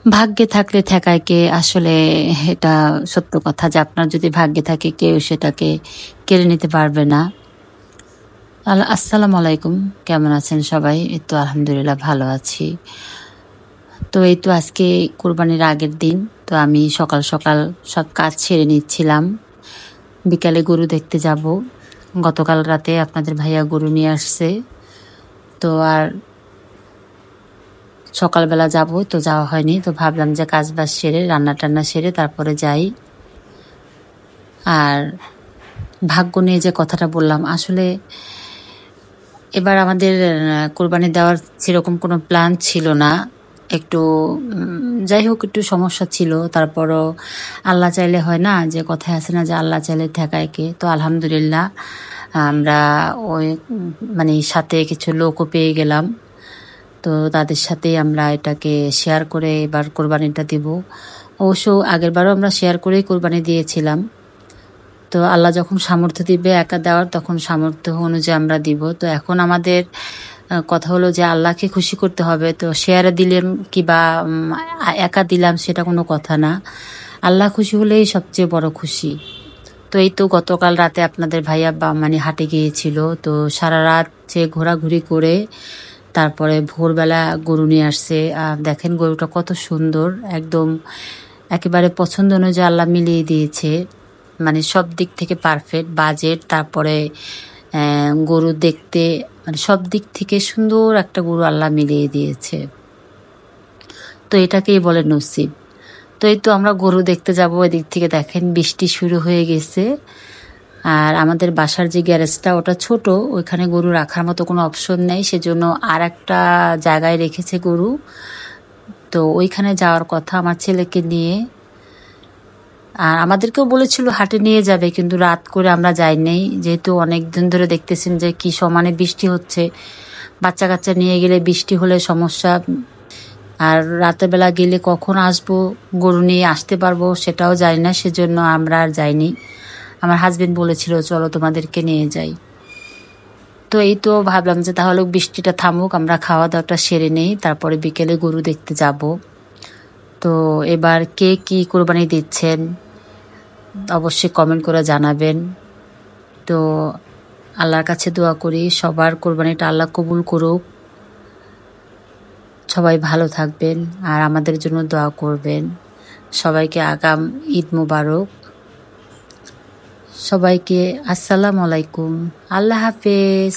ভাগ্যে থাকলে ঠেকায় কে? আসলে এটা সত্য কথা যে আপনার যদি ভাগ্যে থাকে কেউ সেটাকে কেড়ে নিতে পারবে না। আসসালামু আলাইকুম। কেমন আছেন সবাই? এই তো আলহামদুলিল্লাহ ভালো আছি। তো এই তো আজকে কোরবানির আগের দিন। তো আমি সকাল সকাল সব কাজ সেরে নিচ্ছিলাম। বিকালে গরু দেখতে যাব। গতকাল রাতে আপনাদের ভাইয়া গরু নিয়ে আসছে। তো আর সকালবেলা যাব, তো যাওয়া হয়নি। তো ভাবলাম যে কাজবাজ সেরে রান্না-টান্না সেরে তারপরে যাই। আর ভাগ্য নিয়ে যে কথাটা বললাম, আসলে এবার আমাদের কোরবানি দেওয়ার সেরকম কোনো প্ল্যান ছিল না। একটু যাই হোক একটু সমস্যা ছিল। তারপরও আল্লাহ চাইলে হয় না, যে কথায় আছে না যে আল্লাহ চাইলে ঠেকায় কে? তো আলহামদুলিল্লাহ আমরা ওই মানে সাথে কিছু লোকও পেয়ে গেলাম। তো তাদের সাথেই আমরা এটাকে শেয়ার করে এবার কোরবানিটা দিব। অবশ্য আগেরবারও আমরা শেয়ার করেই কোরবানি দিয়েছিলাম। তো আল্লাহ যখন সামর্থ্য দিবে একা দেওয়ার, তখন সামর্থ্য অনুযায়ী আমরা দিব। তো এখন আমাদের কথা হলো যে আল্লাহকে খুশি করতে হবে। তো শেয়ারে দিলাম কিংবা একা দিলাম সেটা কোনো কথা না। আল্লাহ খুশি হলেই সবচেয়ে বড় খুশি। তো এই তো গতকাল রাতে আপনাদের ভাইয়া মানে হাটে গিয়েছিল। তো সারা রাত যে ঘোরাঘুরি করে তারপরে ভোরবেলা গরু নিয়ে আসছে। দেখেন গরুটা কত সুন্দর, একদম একেবারে পছন্দ অনুযায়ী আল্লাহ মিলিয়ে দিয়েছে। মানে সব দিক থেকে পারফেক্ট, বাজেট, তারপরে গরু দেখতে, মানে সব দিক থেকে সুন্দর একটা গরু আল্লাহ মিলিয়ে দিয়েছে। তো এটাকেই বলে নসিব। তো এই তো আমরা গরু দেখতে যাব, এদিক থেকে দেখেন বৃষ্টি শুরু হয়ে গেছে। আর আমাদের বাসার যে গ্যারেজটা ওটা ছোট, ওইখানে গরু রাখার মতো কোনো অপশন নেই, সেজন্য আর একটা জায়গায় রেখেছে গরু। তো ওইখানে যাওয়ার কথা আমার ছেলেকে নিয়ে। আর আমাদেরকেও বলেছিল হাটে নিয়ে যাবে, কিন্তু রাত করে আমরা যাই নাই, যেহেতু অনেক দিন ধরে দেখতেছেন যে কি সমানে বৃষ্টি হচ্ছে। বাচ্চা কাচ্চা নিয়ে গেলে বৃষ্টি হলে সমস্যা। আর রাতের বেলা গেলে কখন আসবো, গরু নিয়ে আসতে পারবো সেটাও জানি না, সেজন্য আমরা আর যাইনি। আমার হাজবেন্ড বলেছিল চলো তোমাদেরকে নিয়ে যাই। তো এই তো ভাবলাম যে তাহলে বৃষ্টিটা থামুক, আমরা খাওয়া দাওয়াটা সেরে নেই, তারপরে বিকেলে গরু দেখতে যাব। তো এবার কে কি কোরবানি দিচ্ছেন অবশ্যই কমেন্ট করে জানাবেন। তো আল্লাহর কাছে দোয়া করি সবার কোরবানিটা আল্লাহ কবুল করুক। সবাই ভালো থাকবেন আর আমাদের জন্য দোয়া করবেন। সবাইকে আগাম ঈদ মোবারক। সবাইকে আসসালামু আলাইকুম। আল্লাহ হাফেজ।